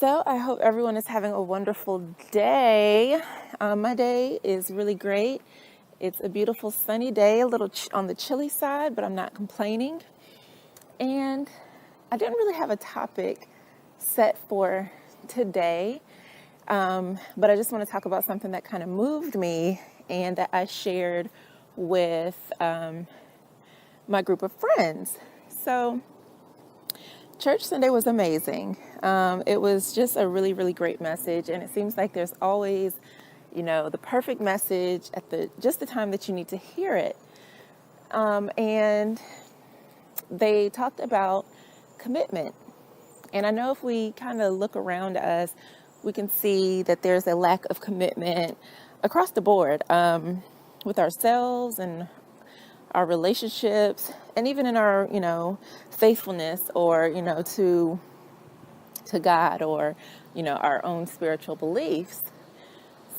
So I hope everyone is having a wonderful day. My day is really great. It's a beautiful sunny day, a little on the chilly side, but I'm not complaining. And I didn't really have a topic set for today, but I just want to talk about something that kind of moved me and that I shared with my group of friends. So Church Sunday was amazing. It was just a really, really great message. And it seems like there's always, the perfect message at just the time that you need to hear it. And they talked about commitment. And I know if we kind of look around us, we can see that there's a lack of commitment across the board, with ourselves and our relationships, and even in our, faithfulness or, to God or, our own spiritual beliefs.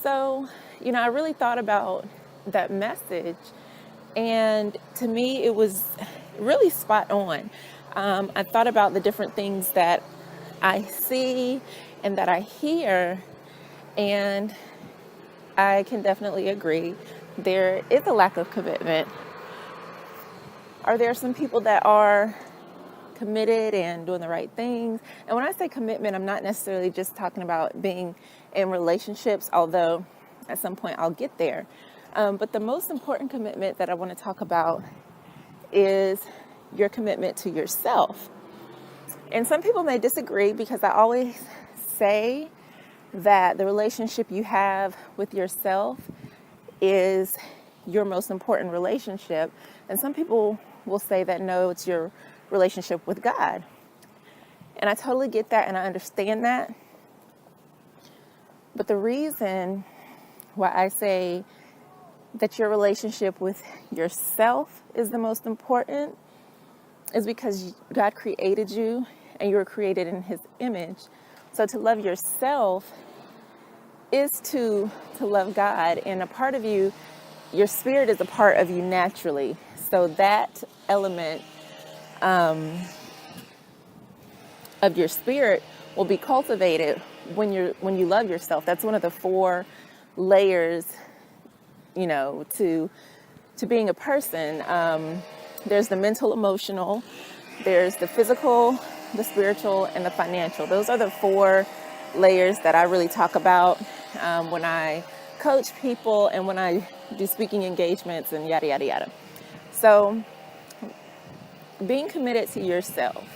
So, I really thought about that message, and to me, it was really spot on. I thought about the different things that I see and that I hear, and I can definitely agree. There is a lack of commitment. Are there some people that are committed and doing the right things? And when I say commitment, I'm not necessarily just talking about being in relationships, although at some point I'll get there. But the most important commitment that I want to talk about is your commitment to yourself. And some people may disagree, because I always say that the relationship you have with yourself is your most important relationship. And some people will say that no, it's your relationship with God. And I totally get that, and I understand that. But the reason why I say that your relationship with yourself is the most important is because God created you, and you were created in His image. So to love yourself is to love God. And a part of you, your spirit is a part of you naturally. So that element of your spirit will be cultivated when you love yourself. That's one of the 4 layers, to being a person. There's the mental, emotional, there's the physical, the spiritual, and the financial. Those are the 4 layers that I really talk about when I coach people and when I do speaking engagements and yada, yada, yada. So being committed to yourself.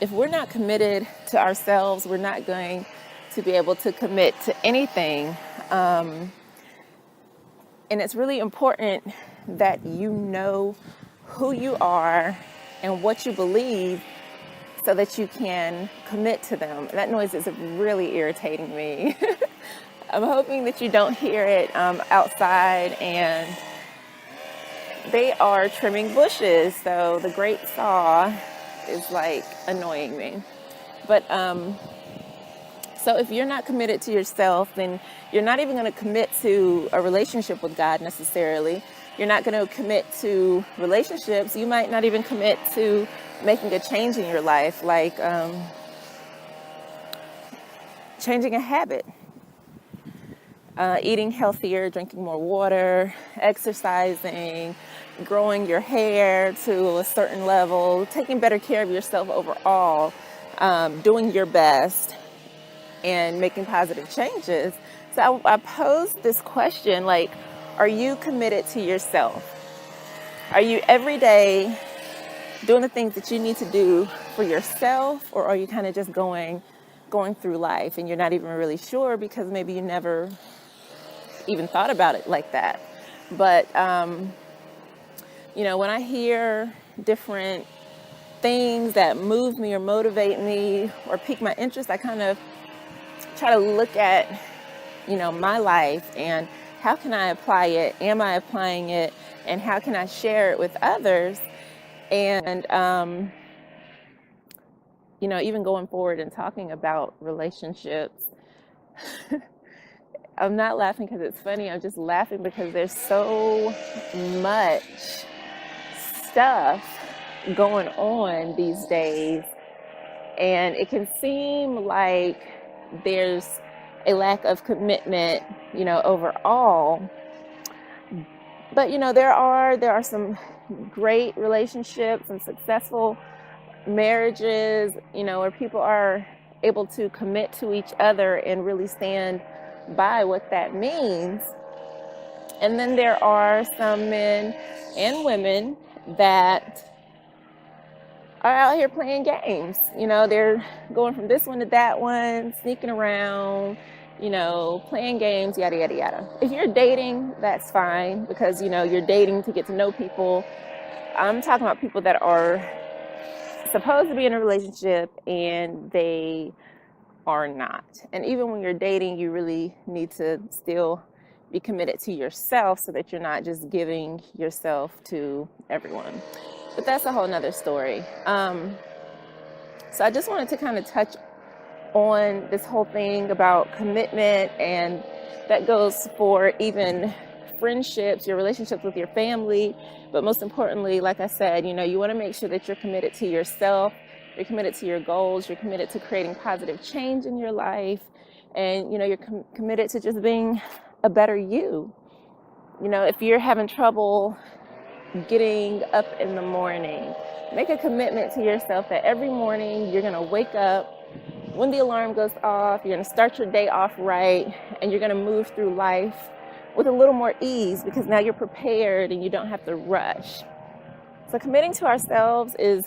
If we're not committed to ourselves, we're not going to be able to commit to anything. And it's really important that you know who you are and what you believe so that you can commit to them. That noise is really irritating me. I'm hoping that you don't hear it outside, and they are trimming bushes, so the great saw is annoying me. But so if you're not committed to yourself, then you're not even going to commit to a relationship with God necessarily. You're not going to commit to relationships. You might not even commit to making a change in your life, like changing a habit. Eating healthier, drinking more water, exercising, growing your hair to a certain level, taking better care of yourself overall, doing your best, and making positive changes. So I posed this question, are you committed to yourself? Are you every day doing the things that you need to do for yourself, or are you kind of just going through life and you're not even really sure because maybe you never even thought about it like that? But when I hear different things that move me or motivate me or pique my interest, I kind of try to look at my life and how can I apply it? Am I applying it? And how can I share it with others? And even going forward and talking about relationships, I'm not laughing because it's funny. I'm just laughing because there's so much stuff going on these days, And it can seem like there's a lack of commitment, overall. But, there are some great relationships and successful marriages, where people are able to commit to each other and really stand by what that means. And then there are some men and women that are out here playing games. They're going from this one to that one, sneaking around, playing games, yada, yada, yada. If you're dating, that's fine, because, you're dating to get to know people. I'm talking about people that are supposed to be in a relationship and they are not. And even when you're dating, you really need to still be committed to yourself so that you're not just giving yourself to everyone. But that's a whole nother story. So I just wanted to kind of touch on this whole thing about commitment, and that goes for even friendships, your relationships with your family. But most importantly, like I said, you want to make sure that you're committed to yourself, you're committed to your goals, you're committed to creating positive change in your life, and you're committed to just being a better you. If you're having trouble getting up in the morning, make a commitment to yourself that every morning you're going to wake up when the alarm goes off, you're going to start your day off right, and you're going to move through life with a little more ease, because now you're prepared and you don't have to rush. So committing to ourselves is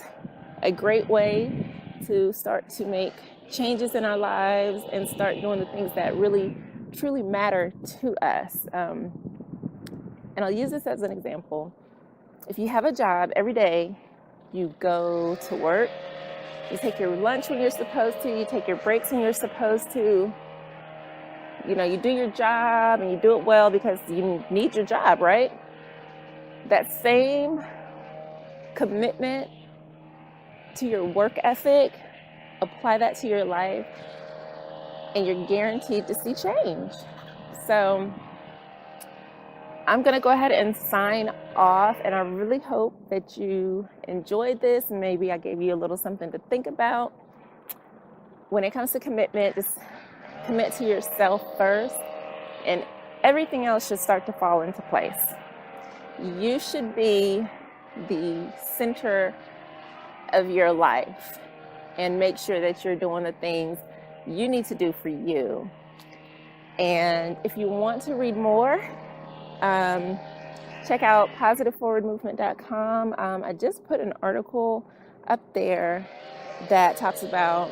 a great way to start to make changes in our lives and start doing the things that really truly matter to us. And I'll use this as an example. If you have a job every day, you go to work, you take your lunch when you're supposed to, you take your breaks when you're supposed to, you do your job and you do it well because you need your job, right? That same commitment to your work ethic, apply that to your life, and you're guaranteed to see change. So I'm going to go ahead and sign off, and I really hope that you enjoyed this. Maybe I gave you a little something to think about. When it comes to commitment, just commit to yourself first, and everything else should start to fall into place. You should be the center of your life and make sure that you're doing the things you need to do for you. And if you want to read more, check out positiveforwardmovement.com. I just put an article up there that talks about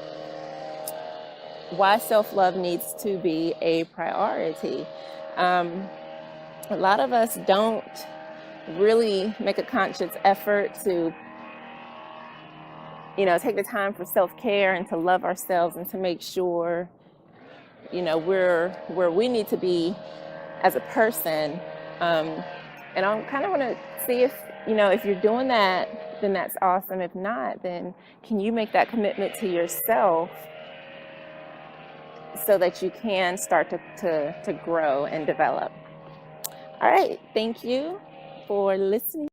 why self-love needs to be a priority. A lot of us don't really make a conscious effort to, take the time for self-care and to love ourselves and to make sure, we're where we need to be as a person. And I kind of want to see if you're doing that, then that's awesome. If not, then can you make that commitment to yourself so that you can start to grow and develop? All right. Thank you for listening.